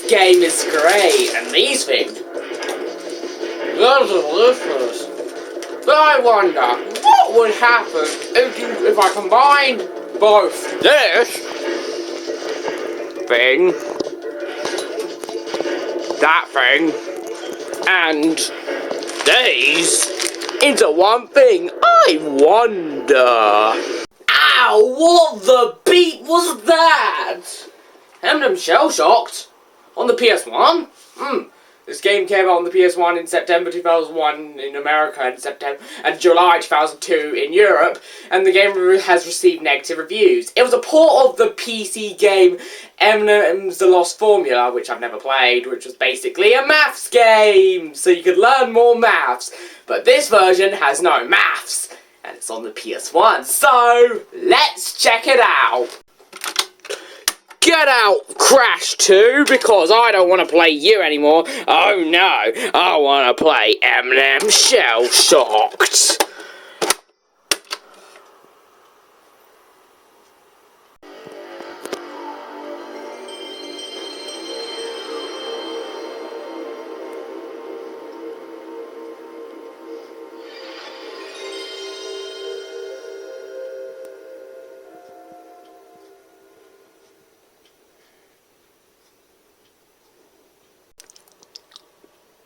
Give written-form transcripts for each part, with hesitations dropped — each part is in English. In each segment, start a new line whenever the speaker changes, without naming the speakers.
game is great, and these things, those are delicious. But I wonder, what would happen if I combined both this thing, that thing, and these into one thing? I wonder. Ow, what the beat was that? I'm shell-shocked. On the PS1? This game came out on the PS1 in September 2001 in America and July 2002 in Europe, and the game has received negative reviews. It was a port of the PC game M&M's The Lost Formula, which I've never played, which was basically a maths game, so you could learn more maths. But this version has no maths, and it's on the PS1, so let's check it out. Get out, Crash 2, because I don't want to play you anymore. Oh no, I want to play M&M Shell Shocked.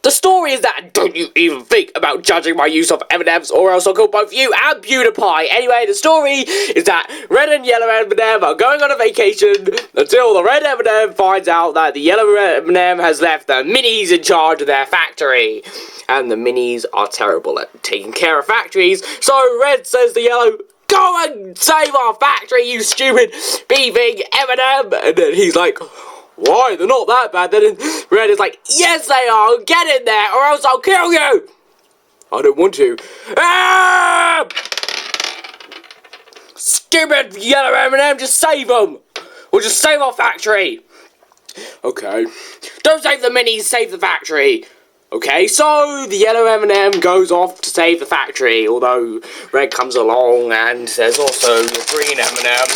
The story is that don't you even think about judging my use of M&Ms, or else I'll kill both you and PewDiePie. Anyway, the story is that red and yellow M&M are going on a vacation until the red M&M finds out that the yellow M&M has left the minis in charge of their factory. And the minis are terrible at taking care of factories, so red says to yellow, "Go and save our factory, you stupid beefing M&M." And then he's like, "Why? They're not that bad." Then Red is like, "Yes, they are. Get in there, or else I'll kill you." "I don't want to." Ah! Stupid yellow M&M, just save them. Or just save our factory. Okay. Don't save the minis, save the factory. Okay, so the yellow M&M goes off to save the factory, although Red comes along and there's also the green M&M.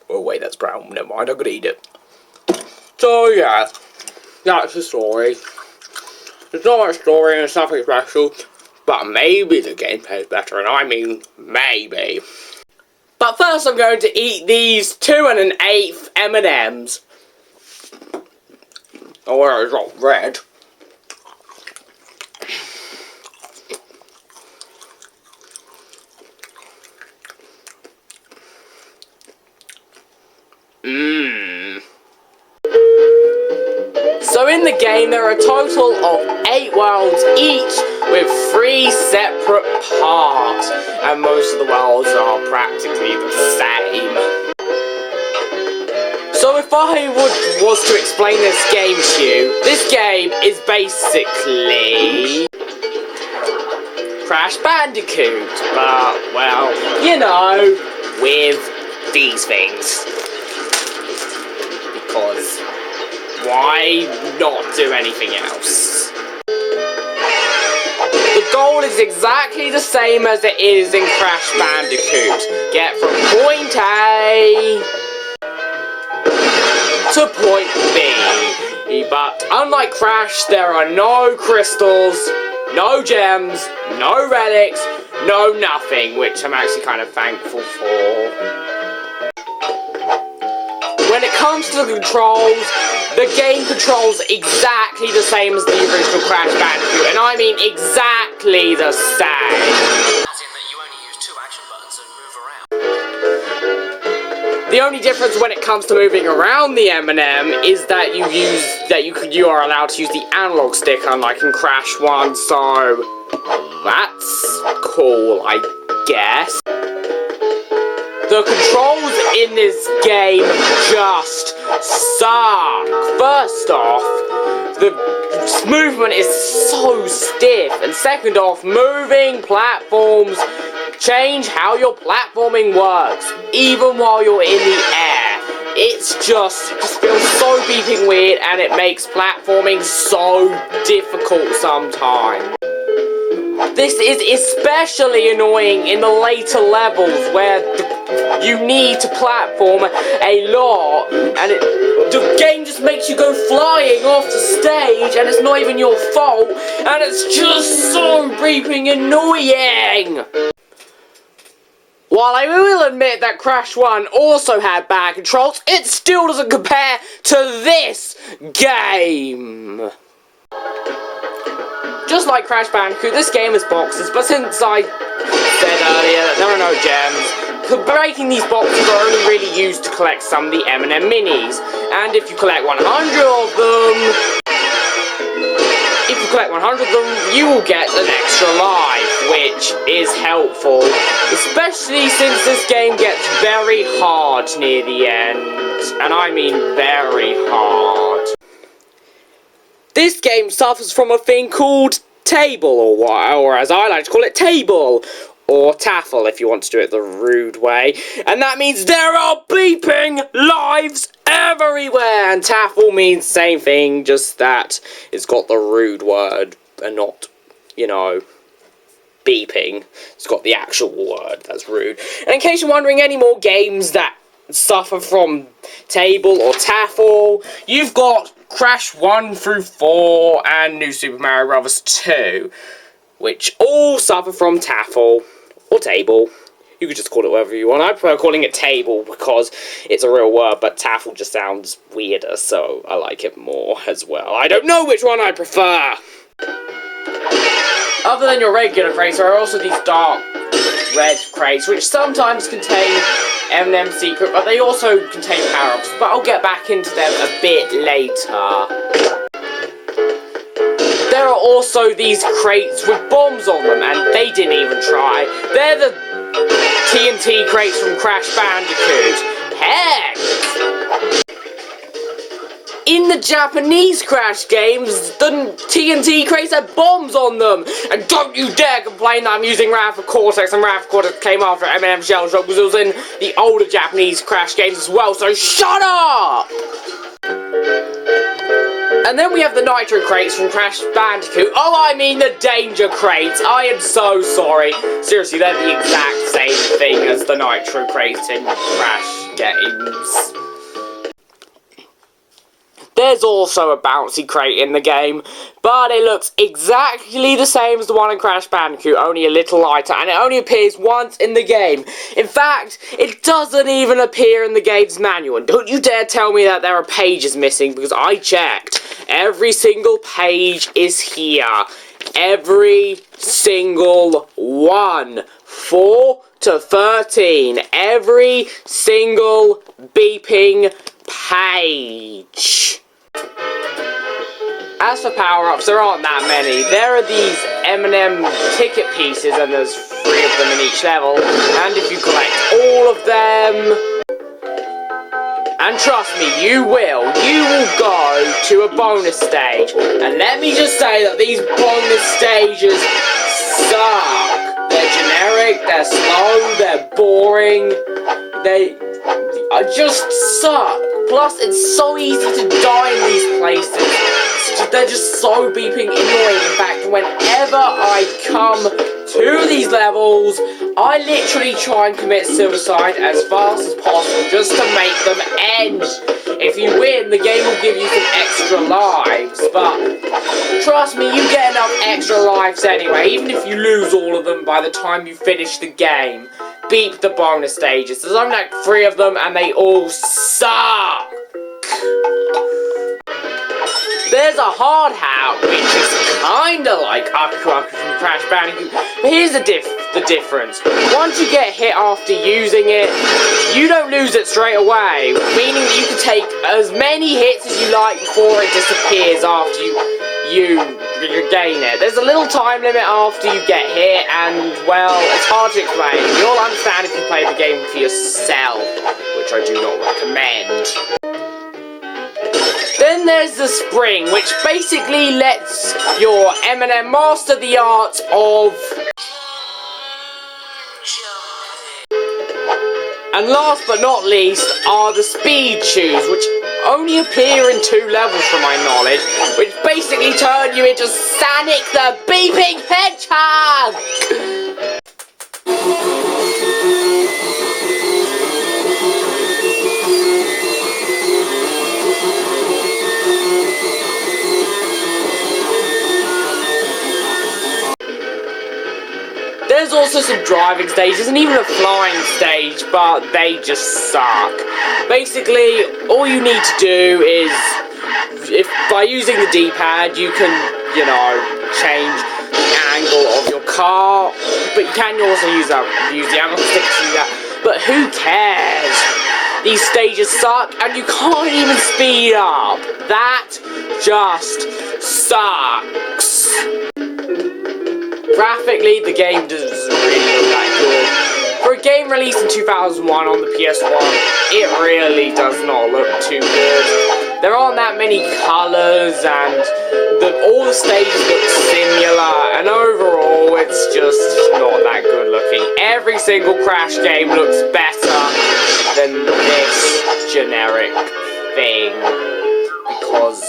Oh wait, that's brown. Never mind, I'm gonna eat it. So yeah, that's the story. There's not much story and it's nothing special, but maybe the gameplay is better, and I mean maybe. But first I'm going to eat these 2 1/8 M&Ms. Oh, well, it's not red. So in the game there are a total of 8 worlds each with 3 separate parts, and most of the worlds are practically the same. So if I was to explain this game to you, this game is basically Crash Bandicoot, but, well, you know, with these things. Because why not do anything else? The goal is exactly the same as it is in Crash Bandicoot. Get from point A to point B. But unlike Crash, there are no crystals, no gems, no relics, no nothing, which I'm actually kind of thankful for. When it comes to the controls, the game controls exactly the same as the original Crash Bandicoot, and I mean exactly the same. As in that you only use 2 action buttons and move around. The only difference when it comes to moving around the M&M is that you are allowed to use the analog stick, unlike in Crash 1, so that's cool, I guess. The controls in this game just suck. First off, the movement is so stiff, and second off, moving platforms change how your platforming works, even while you're in the air. It just feels so beeping weird, and it makes platforming so difficult sometimes. This is especially annoying in the later levels where the you need to platform a lot, and the game just makes you go flying off the stage, and it's not even your fault, and it's just so bleeping annoying. While I will admit that Crash 1 also had bad controls, it still doesn't compare to this game. Just like Crash Bandicoot, this game is boxes, but since I said earlier that there are no gems, breaking these boxes are only really used to collect some of the M&M minis. And if you collect 100 of them, you will get an extra life, which is helpful, especially since this game gets very hard near the end, and I mean very hard. This game suffers from a thing called table, or as I like to call it, table, or taffle if you want to do it the rude way, and that means there are beeping lives everywhere, and taffle means the same thing, just that it's got the rude word and not, you know, beeping. It's got the actual word that's rude. And in case you're wondering, any more games that suffer from table or taffle, you've got Crash 1 through 4 and New Super Mario Bros. 2, which all suffer from taffle or table. You could just call it whatever you want. I prefer calling it table because it's a real word, but taffle just sounds weirder, so I like it more as well. I don't know which one I prefer. Other than your regular crates, there are also these dark red crates, which sometimes contain M&M secret, but they also contain power-ups, but I'll get back into them a bit later. There are also these crates with bombs on them, and they didn't even try. They're the TNT crates from Crash Bandicoot. Heck! In the Japanese Crash games, the TNT crates have bombs on them! And don't you dare complain that I'm using RAM for Cortex, and RAM for Cortex came after M&M Shell Shock because it was in the older Japanese Crash games as well, so shut up! And then we have the Nitro crates from Crash Bandicoot. Oh, I mean the Danger crates. I am so sorry. Seriously, they're the exact same thing as the Nitro crates in Crash games. There's also a Bouncy Crate in the game, but it looks exactly the same as the one in Crash Bandicoot, only a little lighter, and it only appears once in the game. In fact, it doesn't even appear in the game's manual. And don't you dare tell me that there are pages missing, because I checked. Every single page is here. Every single one. 4 to 13. Every single beeping page. As for power-ups, there aren't that many. There are these M&M ticket pieces, and there's 3 of them in each level. And if you collect all of them, and trust me, you will go to a bonus stage. And let me just say that these bonus stages suck. They're generic, they're slow, they're boring, they just suck. Plus, it's so easy to die in these places. They're just so beeping annoying. In fact, whenever I come to these levels, I literally try and commit suicide as fast as possible just to make them end. If you win, the game will give you some extra lives, but trust me, you get enough extra lives anyway, even if you lose all of them by the time you finish the game. Beat the bonus stages. There's only like 3 of them, and they all suck. There's a hard hat, which is kinda like Aku Aku from Crash Bandicoot, but here's the difference. Once you get hit after using it, you don't lose it straight away, meaning that you can take as many hits as you like before it disappears after you regain it. There's a little time limit after you get hit, and, well, it's hard to explain. You'll understand if you play the game for yourself, which I do not recommend. Then there's the spring, which basically lets your M&M master the art of... And last but not least are the speed shoes, which only appear in 2 levels from my knowledge, which basically turn you into Sonic the Beeping Hedgehog! There's also some driving stages and even a flying stage, but they just suck. Basically, all you need to do is, by using the D-pad, you can, you know, change the angle of your car, but you can also use the analog stick to do that. But who cares? These stages suck, and you can't even speed up. That just sucks. Graphically, the game doesn't really look that good. For a game released in 2001 on the PS1, it really does not look too good. There aren't that many colours, and all the stages look similar, and overall, it's just not that good looking. Every single Crash game looks better than this generic thing, because,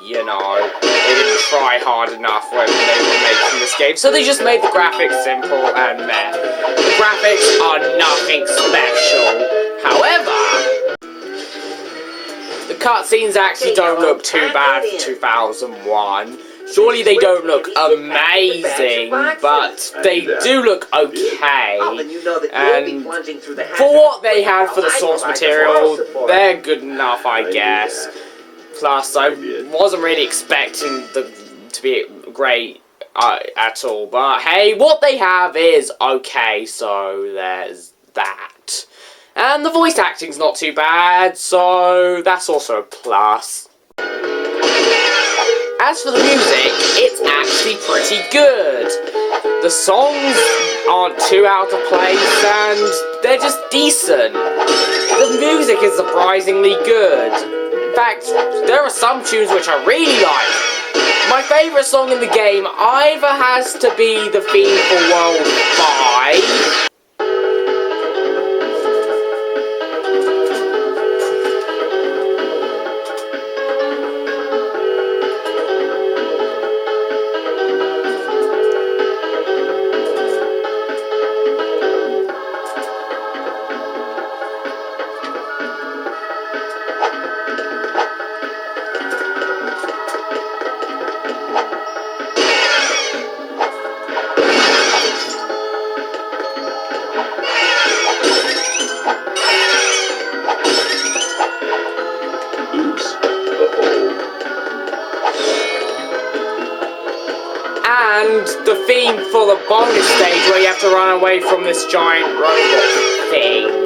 you know, they didn't try hard enough when they were making this game, so they just made the graphics simple and meh. The graphics are nothing special. However, the cutscenes actually don't look too bad for 2001. Surely they don't look amazing, but they do look okay. And for what they had for the source material, they're good enough, I guess. Plus, I wasn't really expecting to be great at all. But hey, what they have is okay, so there's that. And the voice acting's not too bad, so that's also a plus. As for the music, it's actually pretty good. The songs aren't too out of place, and they're just decent. The music is surprisingly good. In fact, there are some tunes which I really like. My favourite song in the game either has to be the theme for World 5, and the theme for the bonus stage where you have to run away from this giant robot thing.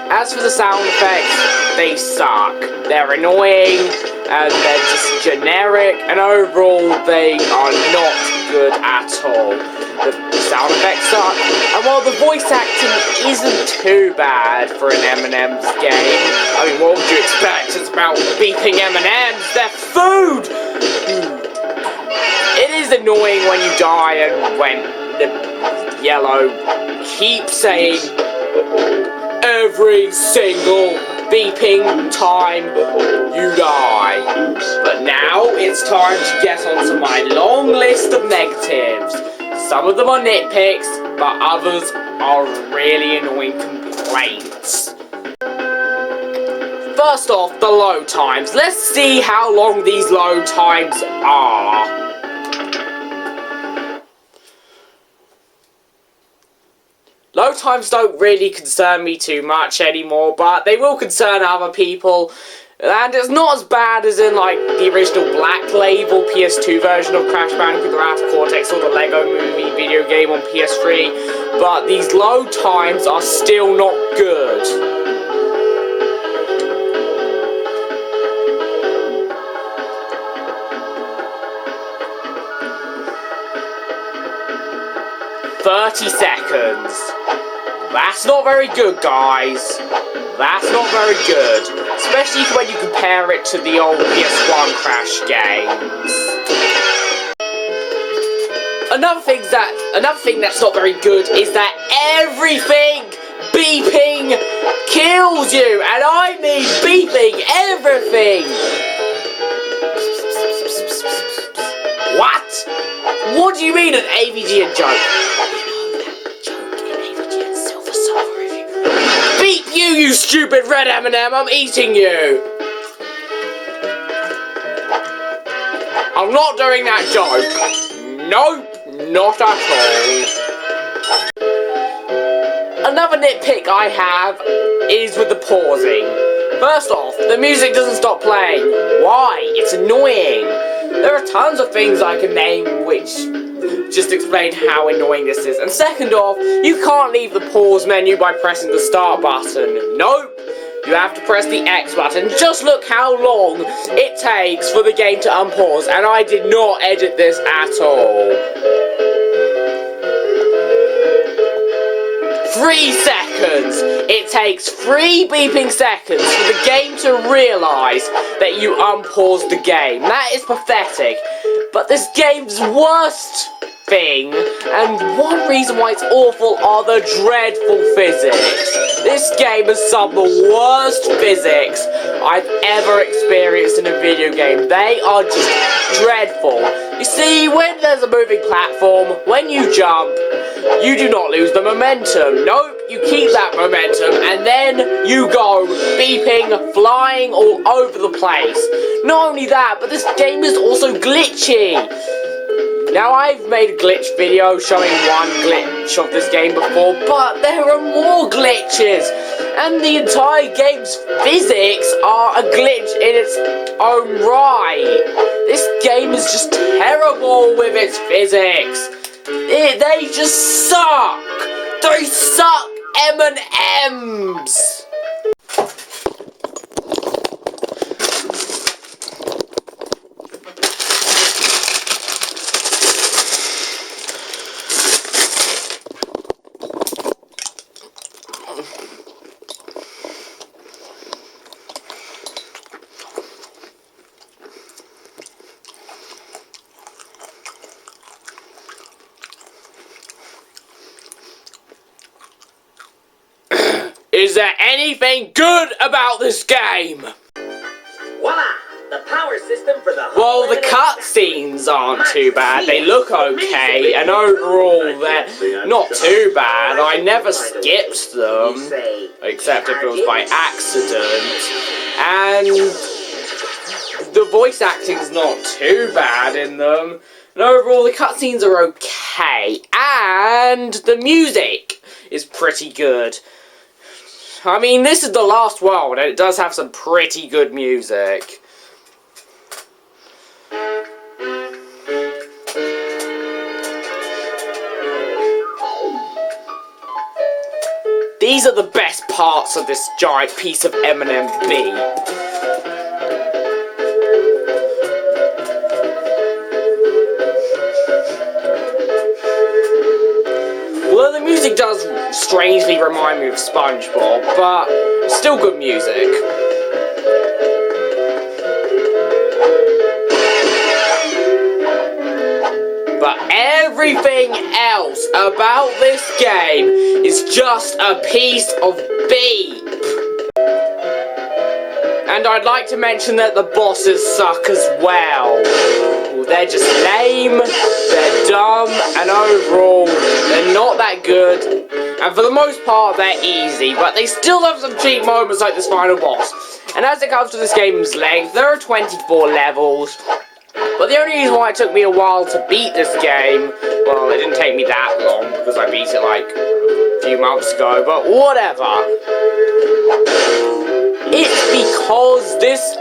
As for the sound effects, they suck. They're annoying, and they're just generic, and overall, they are not good at all. The sound effects suck, and while the voice acting isn't too bad for an M&M's game, I mean, what would you expect? It's about beeping M&M's, they're food! It is annoying when you die and when the yellow keeps saying every single beeping time you die. But now it's time to get onto my long list of negatives. Some of them are nitpicks, but others are really annoying complaints. First off, the load times. Let's see how long these load times are. Load times don't really concern me too much anymore, but they will concern other people. And it's not as bad as in, like, the original Black Label PS2 version of Crash Bandicoot, the Wrath of Cortex, or the Lego Movie video video game on PS3, but these load times are still not good. "30 seconds. That's not very good, guys. That's not very good. Especially when you compare it to the old PS1 Crash games. Another thing that's not very good is that everything beeping kills you. And I mean beeping everything. What? What do you mean an AVG and joke? Beep you stupid red M&M, I'm eating you! I'm not doing that joke. Nope, not at all. Another nitpick I have is with the pausing. First off, the music doesn't stop playing. Why? It's annoying. There are tons of things I can name which just explain how annoying this is. And second off, you can't leave the pause menu by pressing the start button. Nope, you have to press the X button. Just look how long it takes for the game to unpause, and I did not edit this at all. 3 seconds! It takes 3 beeping seconds for the game to realise that you unpaused the game. That is pathetic. But this game's worst thing, and one reason why it's awful, are the dreadful physics. This game has some of the worst physics I've ever experienced in a video game. They are just dreadful. You see, when there's a moving platform, when you jump, you do not lose the momentum. Nope, you keep that momentum, and then you go beeping, flying all over the place. Not only that, but this game is also glitchy. Now, I've made a glitch video showing one glitch of this game before, but there are more glitches, and the entire game's physics are a glitch in its own right. This game is just terrible with its physics. They just suck. They suck M&Ms. Is there anything good about this game?
Voila! The power system for the
Well, the cutscenes aren't too bad. They look okay, and overall they're not too bad. I never skipped them, except if it was by accident. And the voice acting's not too bad in them. And overall, the cutscenes are okay, and the music is pretty good. I mean, this is the last world, and it does have some pretty good music. These are the best parts of this giant piece of M&M beep. Well, the music does strangely remind me of SpongeBob, but still good music. But everything else about this game is just a piece of beep. And I'd like to mention that the bosses suck as well. They're just lame, they're dumb, and overall, they're not that good. And for the most part, they're easy, but they still have some cheap moments like this final boss. And as it comes to this game's length, there are 24 levels. But the only reason why it took me a while to beat this game, well, it didn't take me that long, because I beat it like a few months ago, but whatever. It's because this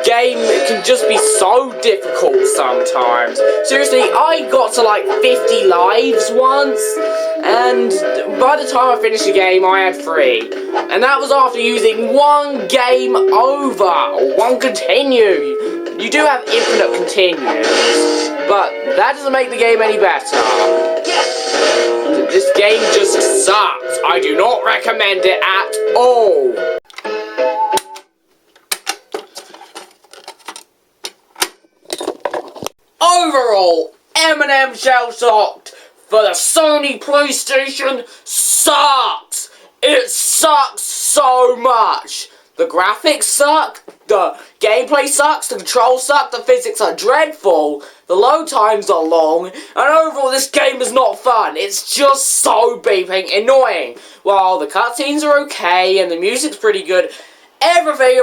game can just be so difficult sometimes. Seriously, I got to like 50 lives once, and by the time I finished the game, I had 3. And that was after using 1 game over, or 1 continue. You do have infinite continues, but that doesn't make the game any better. This game just sucks. I do not recommend it at all. Overall, M&M Shell Shocked for the Sony PlayStation sucks. It sucks so much. The graphics suck, the gameplay sucks, the controls suck, the physics are dreadful, the load times are long, and overall this game is not fun. It's just so beeping annoying. While the cutscenes are okay and the music's pretty good, everything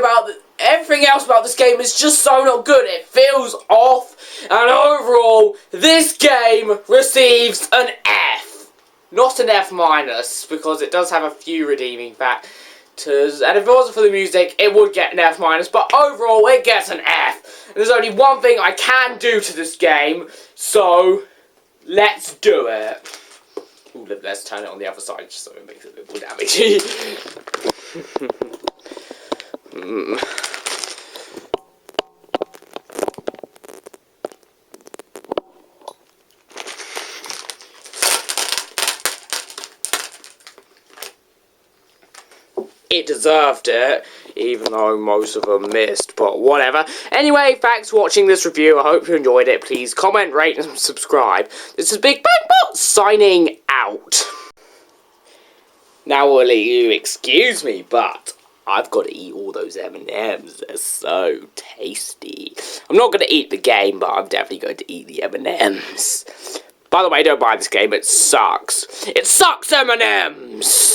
else about this game is just so not good. It feels off, and overall, this game receives an F. Not an F minus, because it does have a few redeeming factors, and if it wasn't for the music, it would get an F minus, but overall, it gets an F. There's only one thing I can do to this game, so let's do it. Ooh, let's turn it on the other side, just so it makes it a bit more damage. It deserved it, even though most of them missed, but whatever. Anyway, thanks for watching this review. I hope you enjoyed it. Please comment, rate, and subscribe. This is Big Bang Bot signing out. Now, will you excuse me, but I've got to eat all those M&Ms. They're so tasty. I'm not going to eat the game, but I'm definitely going to eat the M&Ms. By the way, don't buy this game. It sucks. It sucks, M&Ms.